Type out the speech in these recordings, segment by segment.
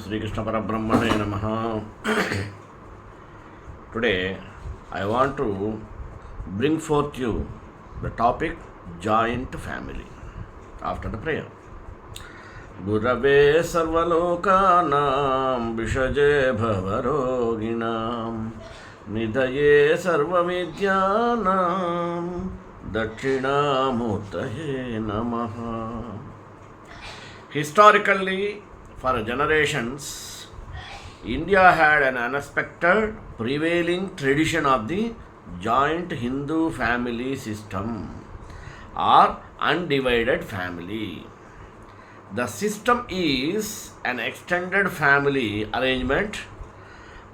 Sri Krishna Parabrahmane Namaha. Today I want to bring forth you the topic joint family after the prayer. Gurave sarvalokanam vishaje bhavaroginam nidaye sarvavidyanam dakshinamurtaye namaha. Historically, for generations, India had an unexpected prevailing tradition of the joint Hindu family system or undivided family. The system is an extended family arrangement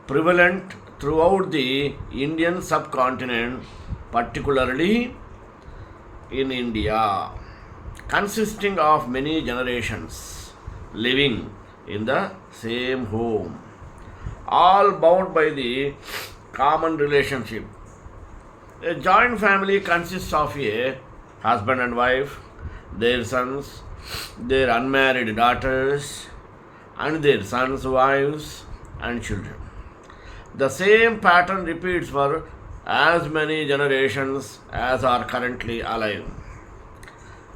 prevalent throughout the Indian subcontinent, particularly in India, consisting of many generations living in the same home, all bound by the common relationship. A joint family consists of a husband and wife, their sons, their unmarried daughters, and their sons' wives and children. The same pattern repeats for as many generations as are currently alive.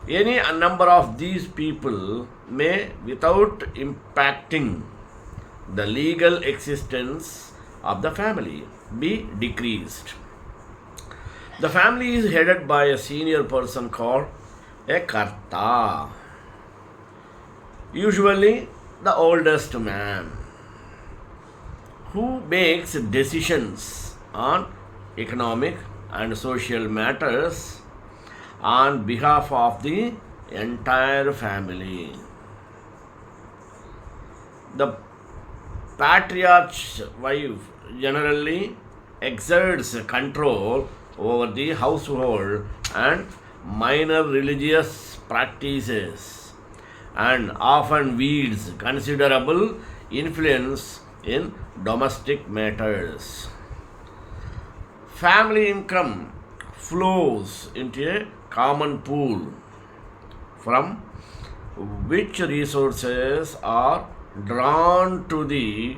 Any number of these people may, without impacting the legal existence of the family, be decreased. The family is headed by a senior person called a karta, usually the oldest man, who makes decisions on economic and social matters on behalf of the entire family. The patriarch's wife generally exerts control over the household and minor religious practices and often wields considerable influence in domestic matters. Family income flows into a common pool from which resources are drawn to the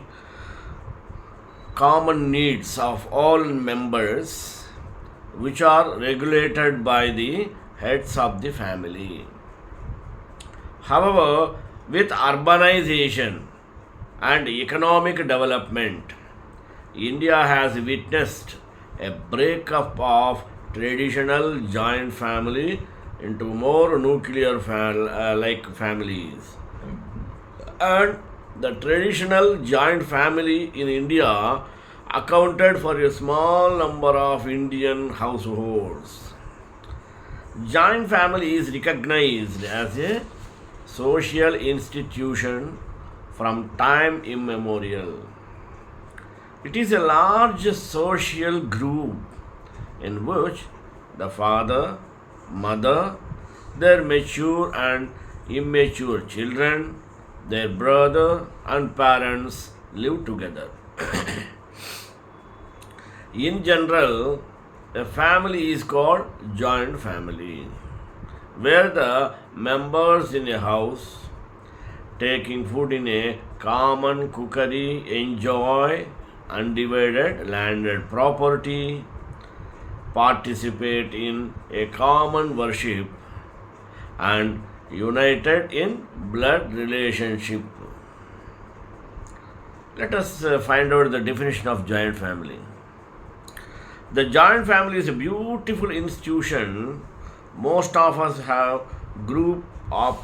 common needs of all members, which are regulated by the heads of the family. However, with urbanization and economic development, India has witnessed a breakup of traditional joint family into more nuclear like families. And the traditional joint family in India accounted for a small number of Indian households. Joint family is recognized as a social institution from time immemorial. It is a large social group in which the father, mother, their mature and immature children, their brother and parents live together. In general, a family is called joint family, where the members in a house taking food in a common cookery enjoy undivided landed property, participate in a common worship, and united in blood relationship. Let us find out the definition of joint family. The joint family is a beautiful institution. Most of us have grew up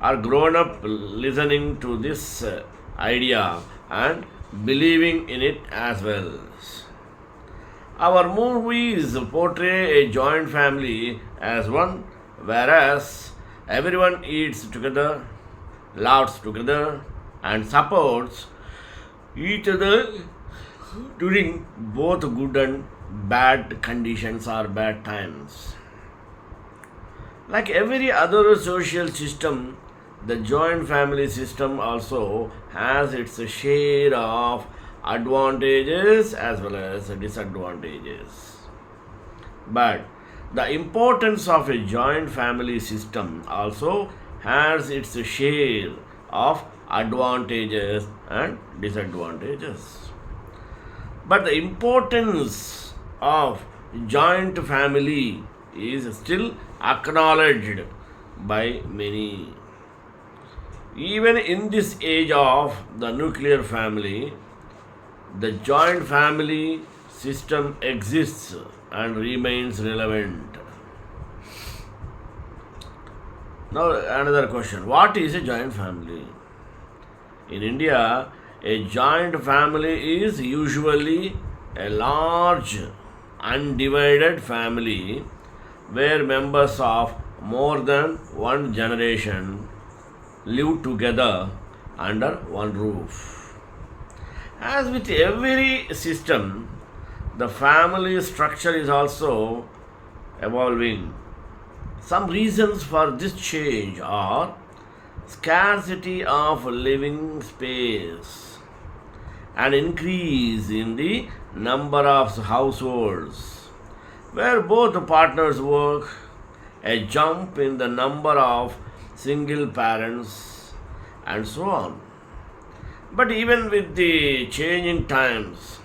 or grown up listening to this idea and believing in it as well. Our movies portray a joint family as one, whereas everyone eats together, laughs together, and supports each other during both good and bad conditions or bad times. Like every other social system, the joint family system also has its share of advantages as well as disadvantages. But the importance of a joint family system also has its share of advantages and disadvantages. But the importance of joint family is still acknowledged by many. Even in this age of the nuclear family, the joint family system exists and remains relevant. Now, another question: what is a joint family? In India, a joint family is usually a large, undivided family where members of more than one generation live together under one roof. As with every system, the family structure is also evolving. Some reasons for this change are scarcity of living space, an increase in the number of households where both partners work, a jump in the number of single parents, and so on. But even with the changing times,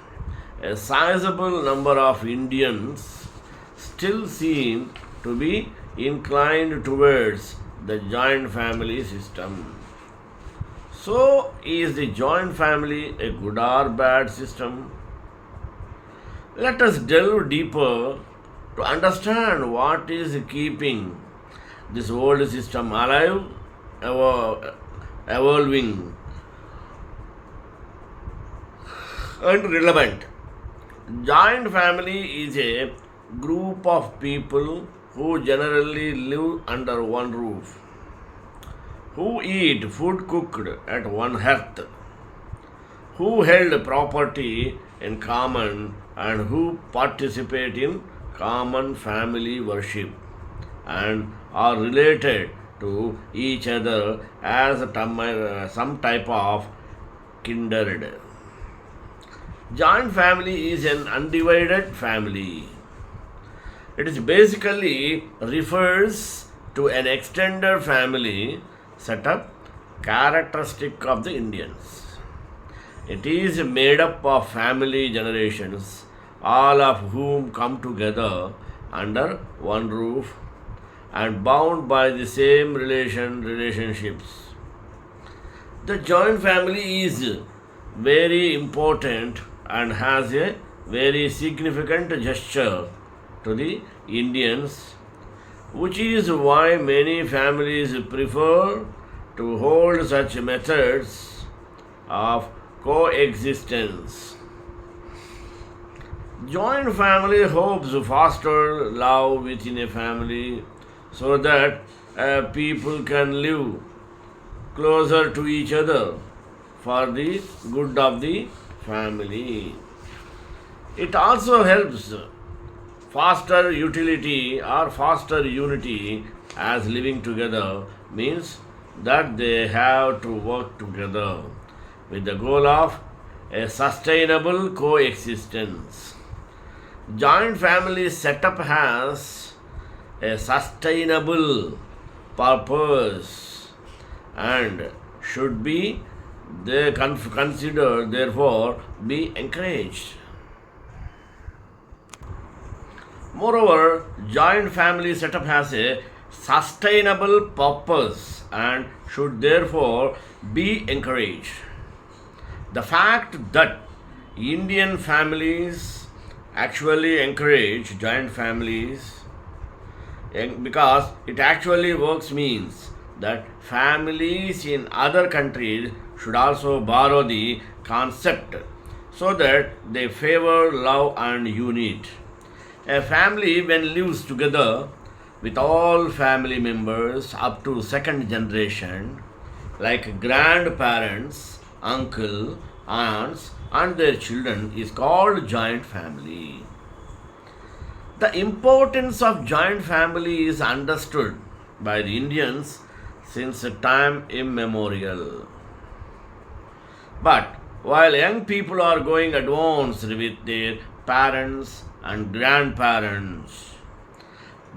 a sizable number of Indians still seem to be inclined towards the joint family system. So, is the joint family a good or bad system? Let us delve deeper to understand what is keeping this old system alive, evolving, and relevant. Joint family is a group of people who generally live under one roof, who eat food cooked at one hearth, who held property in common, and who participate in common family worship and are related to each other as some type of kindred. Joint family is an undivided family. It is basically refers to an extended family setup characteristic of the Indians. It is made up of family generations, all of whom come together under one roof and bound by the same relationships. The joint family is very important and has a very significant gesture to the Indians, which is why many families prefer to hold such methods of coexistence. Joint family hopes to foster love within a family so that people can live closer to each other for the good of the family. It also helps foster utility or foster unity, as living together means that they have to work together with the goal of a sustainable coexistence. Joint family setup has a sustainable purpose and should be considered, therefore be encouraged. Moreover, joint family setup has a sustainable purpose and should therefore be encouraged. The fact that Indian families actually encourage joint families because it actually works means that families in other countries should also borrow the concept so that they favor love and unity. A family, when lives together with all family members up to second generation, like grandparents, uncle, aunts, and their children, is called joint family. The importance of joint family is understood by the Indians since time immemorial. But while young people are going advanced with their parents and grandparents,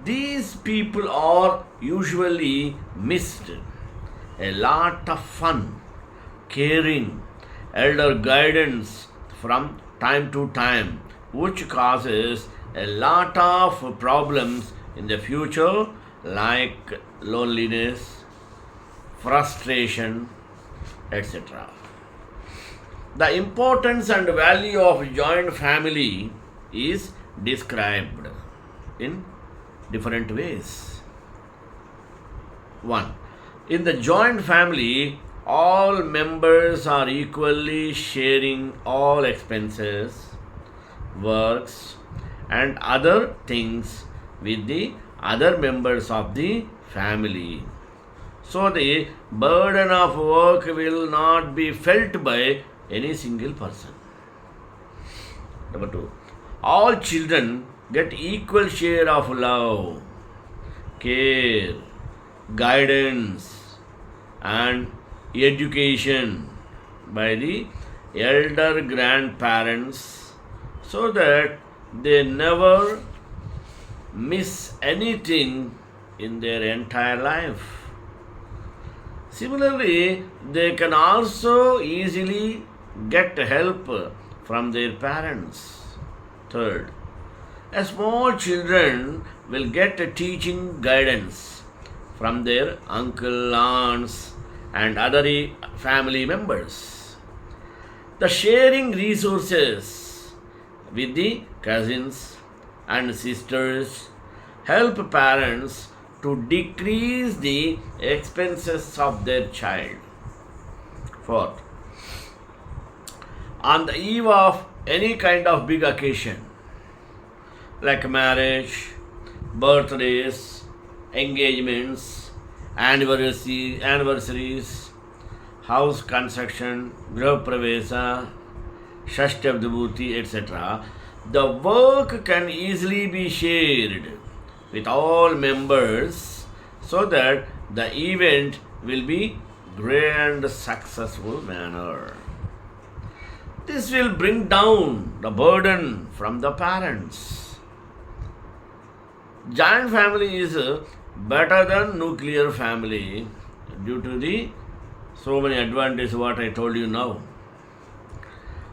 these people are usually missed a lot of fun, caring, elder guidance from time to time, which causes a lot of problems in the future like loneliness, frustration, etc. The importance and value of joint family is described in different ways. 1. In the joint family, all members are equally sharing all expenses, works, and other things with the other members of the family. So the burden of work will not be felt by any single person. Number 2. All children get equal share of love, care, guidance, and education by the elder grandparents so that they never miss anything in their entire life. Similarly, they can also easily get help from their parents. Third, a small children will get a teaching guidance from their uncle, aunts, and other family members. The sharing resources with the cousins and sisters help parents to decrease the expenses of their child. Fourth, on the eve of any kind of big occasion like marriage, birthdays, engagements, anniversaries, house construction, Griha Pravesa, Shashtabdibhuti, etc., the work can easily be shared with all members so that the event will be grand successful manner. This will bring down the burden from the parents. Joint family is better than nuclear family due to the so many advantages what I told you now.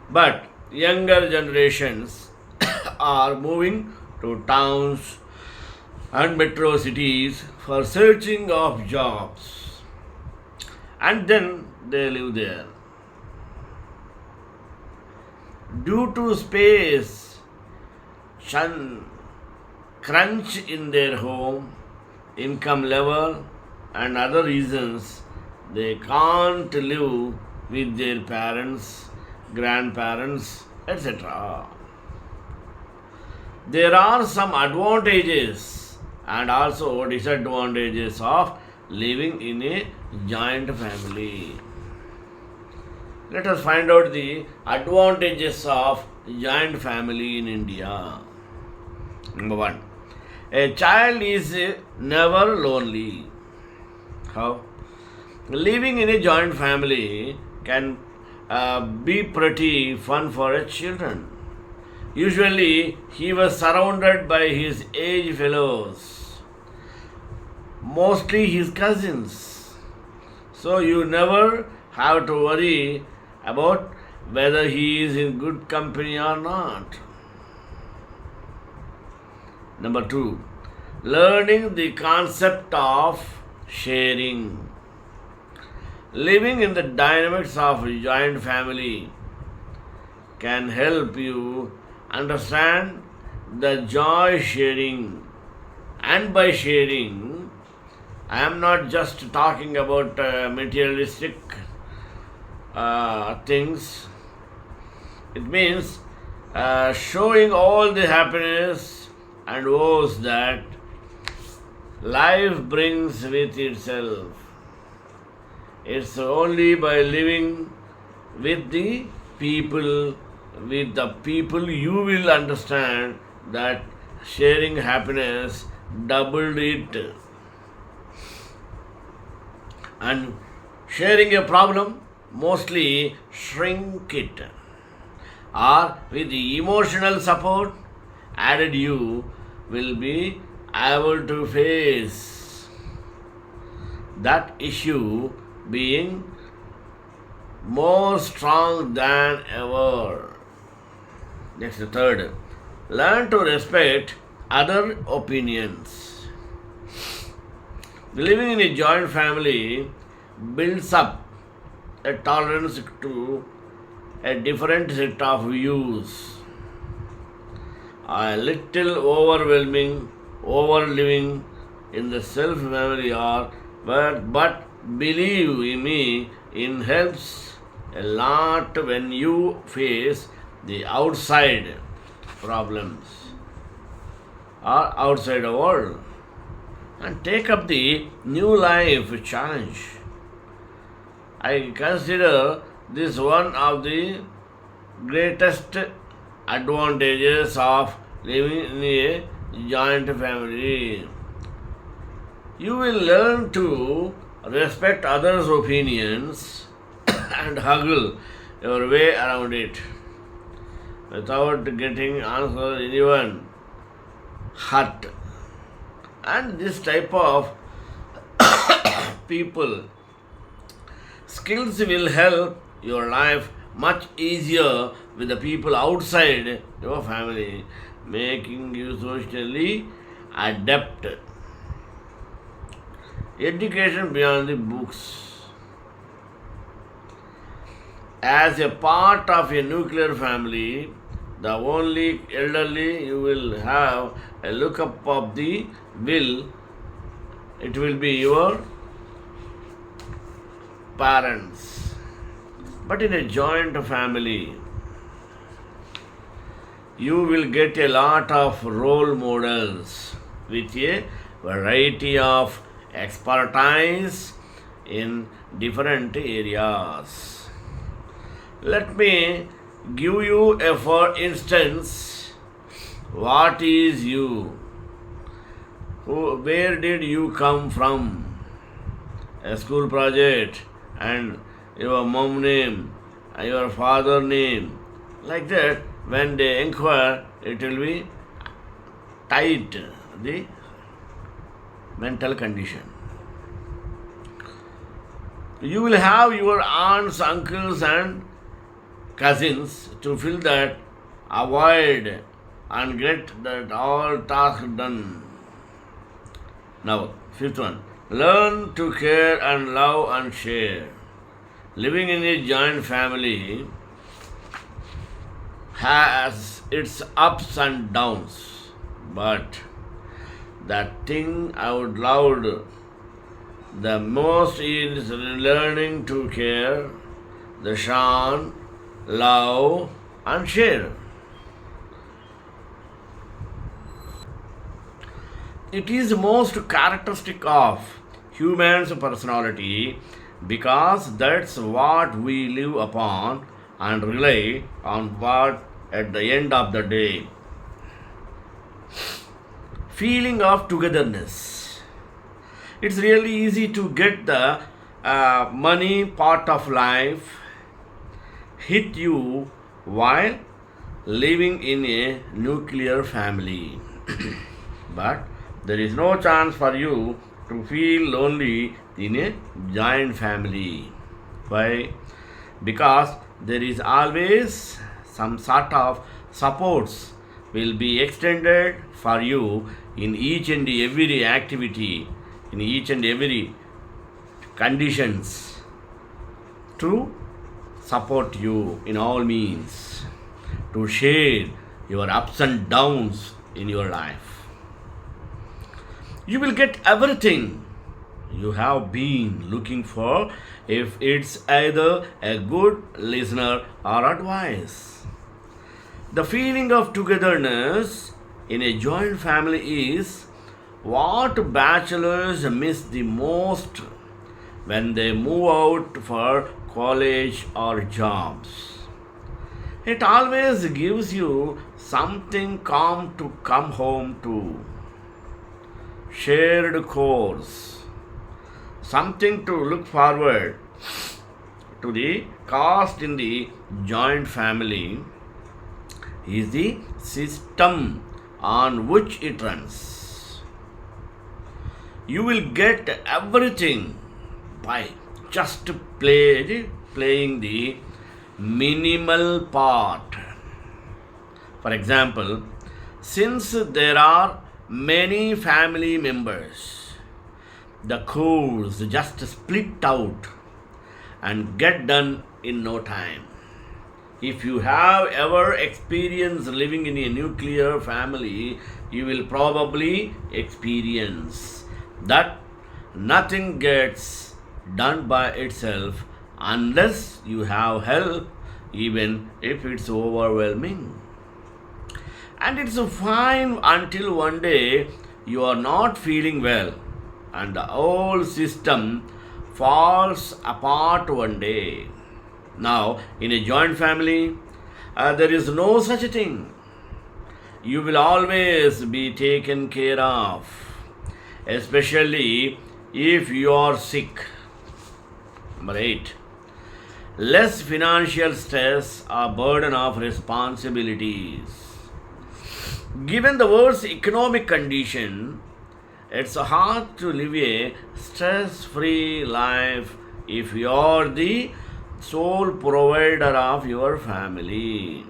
But younger generations are moving to towns and metro cities for searching of jobs, and then they live there. Due to space crunch in their home, income level, and other reasons, they can't live with their parents, grandparents, etc. There are some advantages and also disadvantages of living in a joint family. Let us find out the advantages of joint family in India. Number 1. A child is never lonely. How? Living in a joint family can be pretty fun for a children. Usually, he was surrounded by his age fellows, mostly his cousins. So you never have to worry about whether he is in good company or not. Number 2, learning the concept of sharing. Living in the dynamics of a joint family can help you understand the joy sharing. And by sharing, I am not just talking about materialistic things. It means showing all the happiness and woes that life brings with itself. It's only by living with the people you will understand that sharing happiness doubled it. And sharing a problem mostly shrink it. Or with the emotional support added, you will be able to face that issue being more strong than ever. Next, the third. Learn to respect other opinions. Living in a joint family builds up a tolerance to a different set of views. A little overliving in the self family are but believe me, it helps a lot when you face the outside problems or outside the world and take up the new life challenge. I consider this one of the greatest advantages of living in a joint family. You will learn to respect others' opinions and huggle your way around it without getting answer anyone hurt. And this type of people skills will help your life much easier with the people outside your family, making you socially adept. Education beyond the books. As a part of a nuclear family, the only elderly you will have a look up of the will, it will be your parents. But in a joint family, you will get a lot of role models with a variety of expertise in different areas. Let me give you a for instance, what is you? Where did you come from? A school project and your mom name and your father name. Like that, when they inquire, it will be tight, the mental condition. You will have your aunts, uncles, and cousins to fill that avoid and get that all tasks done. Now, fifth one. Learn to care and love and share. Living in a joint family has its ups and downs, but the thing I would love the most is learning to care, the shun, love, and share. It is most characteristic of human's personality because that's what we live upon and rely on what at the end of the day. Feeling of togetherness. It's really easy to get the money part of life hit you while living in a nuclear family. But there is no chance for you to feel lonely in a joint family. Why? Because there is always some sort of supports will be extended for you in each and every activity, in each and every conditions to support you in all means, to share your ups and downs in your life. You will get everything you have been looking for if it's either a good listener or advice. The feeling of togetherness in a joint family is what bachelors miss the most when they move out for college or jobs. It always gives you something calm to come home to. Shared course, something to look forward to. The cost in the joint family is the system on which it runs. You will get everything by just playing the minimal part. For example, since there are many family members, the chores just split out and get done in no time. If you have ever experienced living in a nuclear family, you will probably experience that nothing gets done by itself unless you have help, even if it's overwhelming. And it's fine until one day you are not feeling well and the whole system falls apart one day. Now, in a joint family, there is no such a thing. You will always be taken care of, especially if you are sick. Number 8. Less financial stress or burden of responsibilities. Given the world's economic condition, it's hard to live a stress-free life if you are the sole provider of your family.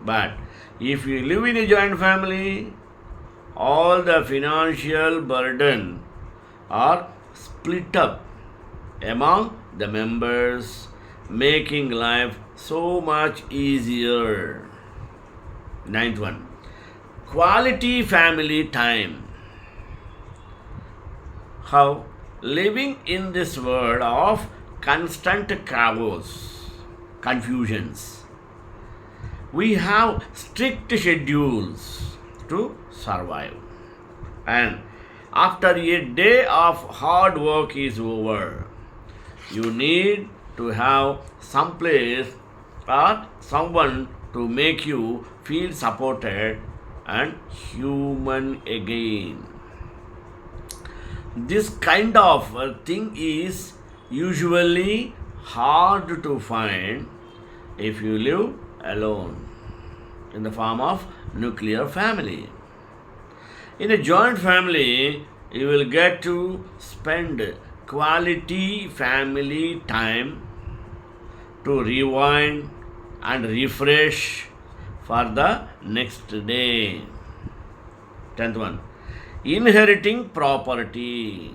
But if you live in a joint family, all the financial burden are split up among the members, making life so much easier. Ninth one, quality family time. How living in this world of constant chaos, confusions, we have strict schedules to survive. And after a day of hard work is over, you need to have some place or someone to make you feel supported and human again. This kind of thing is usually hard to find if you live alone in the form of nuclear family. In a joint family, you will get to spend quality family time to rewind and refresh for the next day. 10th one, inheriting property.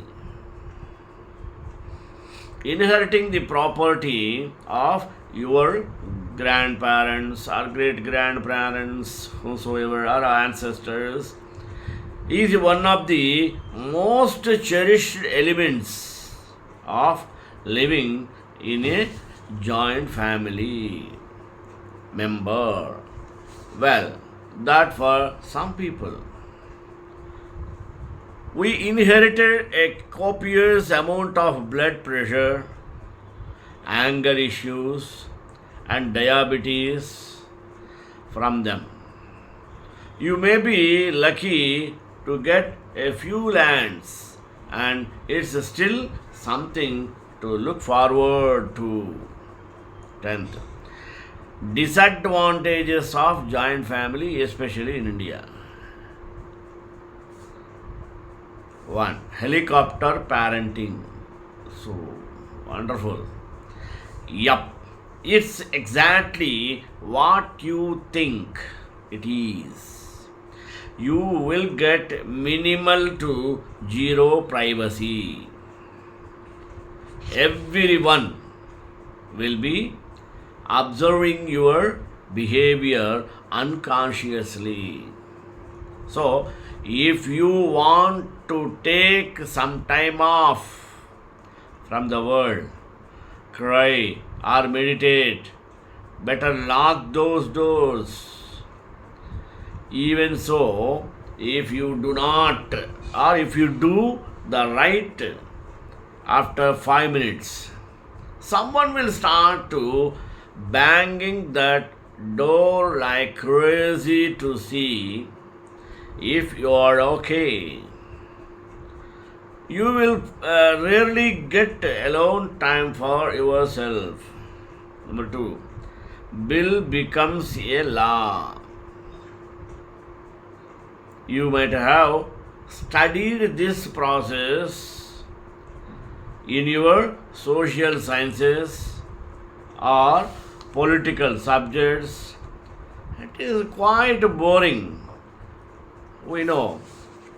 Inheriting the property of your grandparents or great grandparents, whosoever are ancestors, is one of the most cherished elements of living in a joint family member. Well, that for some people. We inherited a copious amount of blood pressure, anger issues, and diabetes from them. You may be lucky to get a few lands, and it's still something to look forward to. 10th, disadvantages of joint family, especially in India. 1. Helicopter parenting. So wonderful. Yup, it's exactly what you think it is. You will get minimal to zero privacy. Everyone will be observing your behavior unconsciously. So, if you want to take some time off from the world, cry or meditate, better lock those doors. Even so, if you do not, or if you do the right after 5 minutes, someone will start to banging that door like crazy to see if you are okay. You will rarely get alone time for yourself. Number 2, bill becomes a law. You might have studied this process in your social sciences or political subjects. It is quite boring, we know.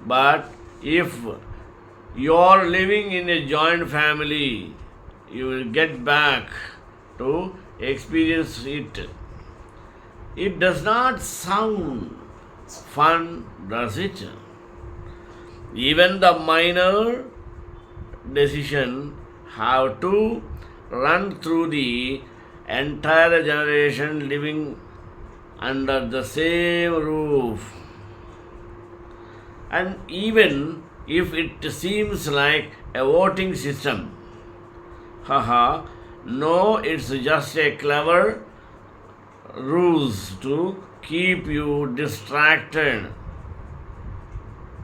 But if you are living in a joint family, you will get back to experience it. It does not sound fun, does it? Even the minor decision have to run through the entire generation living under the same roof. And even if it seems like a voting system, haha, no, it's just a clever ruse to keep you distracted.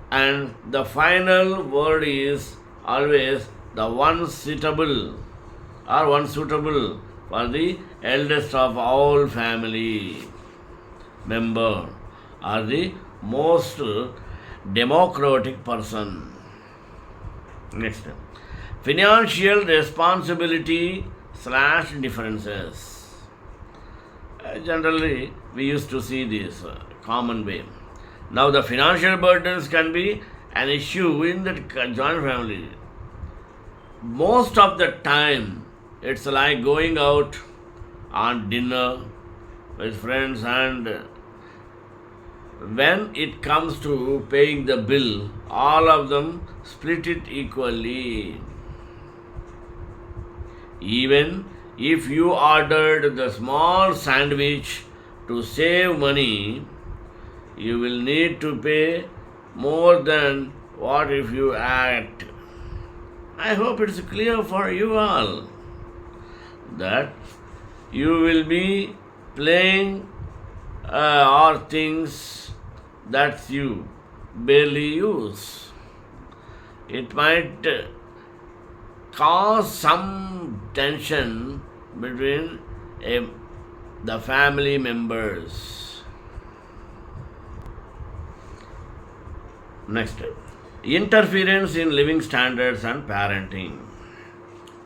And the final word is always the one suitable for the eldest of all family member or the most democratic person. Next, financial responsibility slash differences. Generally, we used to see this common way. Now, the financial burdens can be an issue in the joint family. Most of the time, it's like going out on dinner with friends, and when it comes to paying the bill, all of them split it equally. Even if you ordered the small sandwich to save money, you will need to pay more than what if you act. I hope it's clear for you all that you will be playing or things that you barely use. It might cause some tension between the family members. Next, interference in living standards and parenting.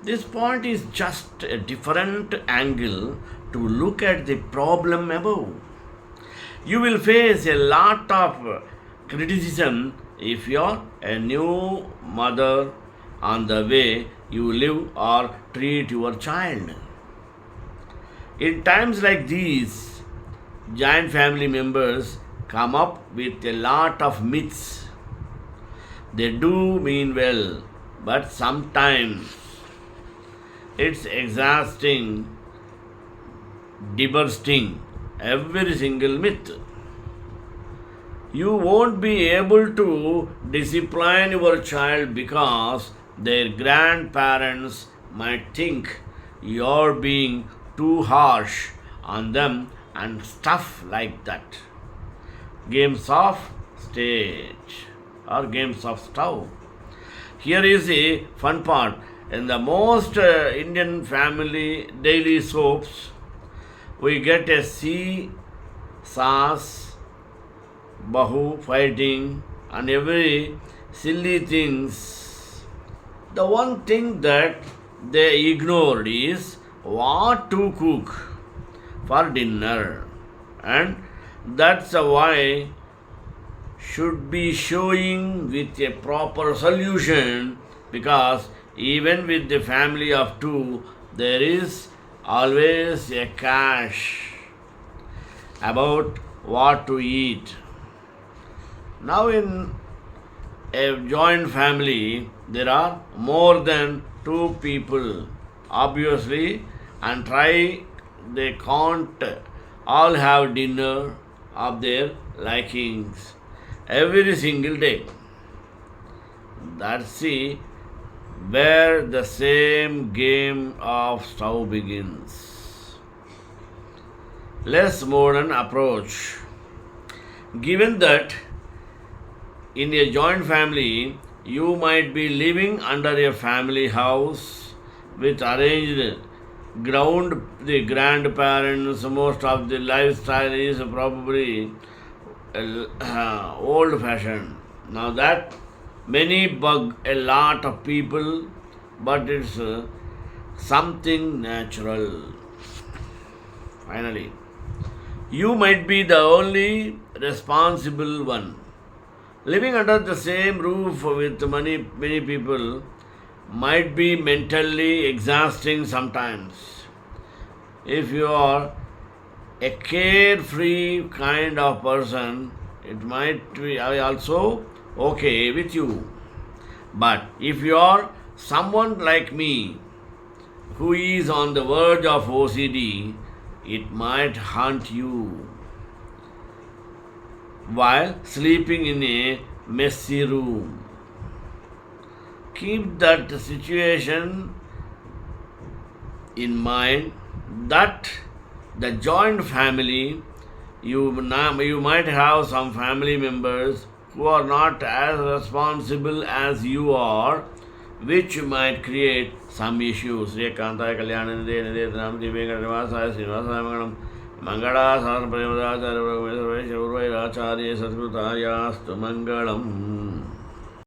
This point is just a different angle to look at the problem above. You will face a lot of criticism if you're a new mother on the way you live or treat your child. In times like these, giant family members come up with a lot of myths. They do mean well, but sometimes it's exhausting, debursting every single myth. You won't be able to discipline your child because their grandparents might think you're being too harsh on them and stuff like that. Games of stage or games of stove. Here is a fun part. In the most Indian family daily soaps, we get a sea, sass, bahu fighting, and every silly things. The one thing that they ignored is what to cook for dinner, and that's why should be showing with a proper solution, because even with the family of two, there is always a clash about what to eat. Now, in a joint family, there are more than two people, obviously, and they can't all have dinner of their likings every single day. That's where the same game of stove begins. Less modern approach. Given that in a joint family, you might be living under a family house with arranged ground, the grandparents, most of the lifestyle is probably old fashioned. Now that many bug a lot of people but it's something natural. Finally, you might be the only responsible one. Living under the same roof with many people might be mentally exhausting sometimes. If you are a carefree kind of person, it might be also okay with you. But if you are someone like me who is on the verge of OCD, it might haunt you while sleeping in a messy room. Keep that situation in mind that the joint family, you might have some family members who are not as responsible as you are, which might create some issues. Ekantaya Kalyanam Nidhi Divya Nivasaya Srinivasaya Mangalam Mangala Sadhana Premadaacharya Urvairacharya Satkutaya Astu Mangalam.